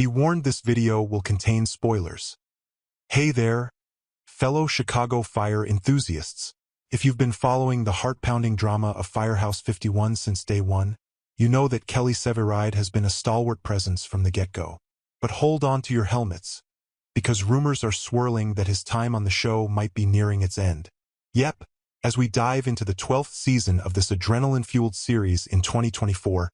warned this video will contain spoilers. Hey there, fellow Chicago fire enthusiasts. If you've been following the heart-pounding drama of Firehouse 51 since day one, you know that Kelly Severide has been a stalwart presence from the get-go. But hold on to your helmets, because rumors are swirling that his time on the show might be nearing its end. Yep, as we dive into the 12th season of this adrenaline-fueled series in 2024,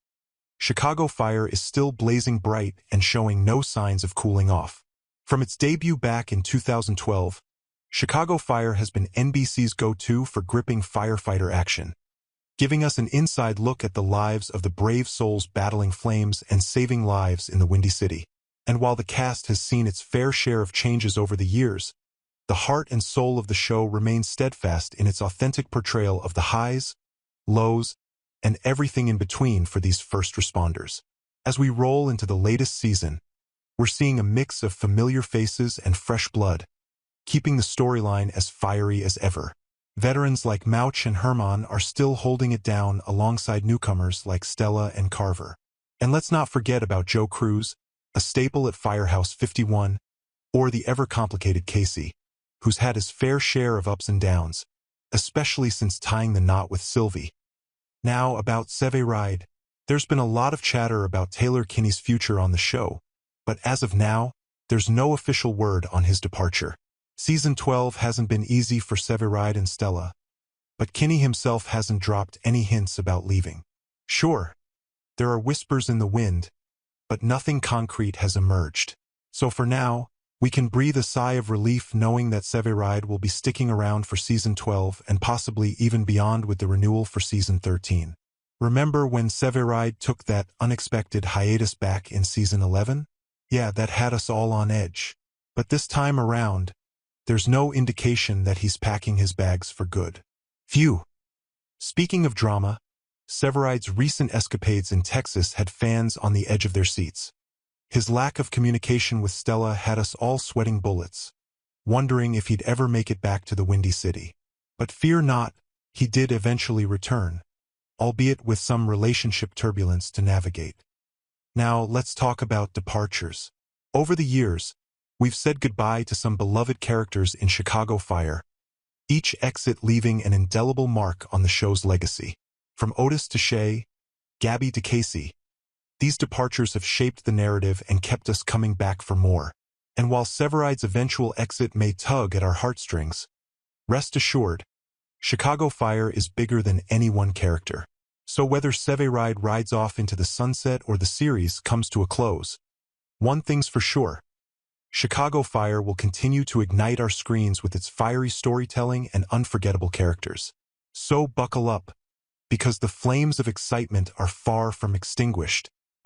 Chicago Fire is still blazing bright and showing no signs of cooling off. From its debut back in 2012, Chicago Fire has been NBC's go-to for gripping firefighter action, giving us an inside look at the lives of the brave souls battling flames and saving lives in the Windy City. And while the cast has seen its fair share of changes over the years, the heart and soul of the show remains steadfast in its authentic portrayal of the highs, lows, and everything in between for these first responders. As we roll into the latest season, we're seeing a mix of familiar faces and fresh blood, keeping the storyline as fiery as ever. Veterans like Mouch and Herman are still holding it down alongside newcomers like Stella and Carver. And let's not forget about Joe Cruz, a staple at Firehouse 51, or the ever-complicated Casey, who's had his fair share of ups and downs, especially since tying the knot with Sylvie. Now, about Severide, there's been a lot of chatter about Taylor Kinney's future on the show, but as of now, there's no official word on his departure. Season 12 hasn't been easy for Severide and Stella, but Kinney himself hasn't dropped any hints about leaving. Sure, there are whispers in the wind, but nothing concrete has emerged. So for now, we can breathe a sigh of relief knowing that Severide will be sticking around for Season 12 and possibly even beyond with the renewal for Season 13. Remember when Severide took that unexpected hiatus back in Season 11? Yeah, that had us all on edge. But this time around, there's no indication that he's packing his bags for good. Phew. Speaking of drama, Severide's recent escapades in Texas had fans on the edge of their seats. His lack of communication with Stella had us all sweating bullets, wondering if he'd ever make it back to the Windy City. But fear not, he did eventually return, albeit with some relationship turbulence to navigate. Now, let's talk about departures. Over the years, we've said goodbye to some beloved characters in Chicago Fire, each exit leaving an indelible mark on the show's legacy. From Otis to Shay, Gabby to Casey, these departures have shaped the narrative and kept us coming back for more. And while Severide's eventual exit may tug at our heartstrings, rest assured, Chicago Fire is bigger than any one character. So whether Severide rides off into the sunset or the series comes to a close, one thing's for sure: Chicago Fire will continue to ignite our screens with its fiery storytelling and unforgettable characters. So buckle up, because the flames of excitement are far from extinguished.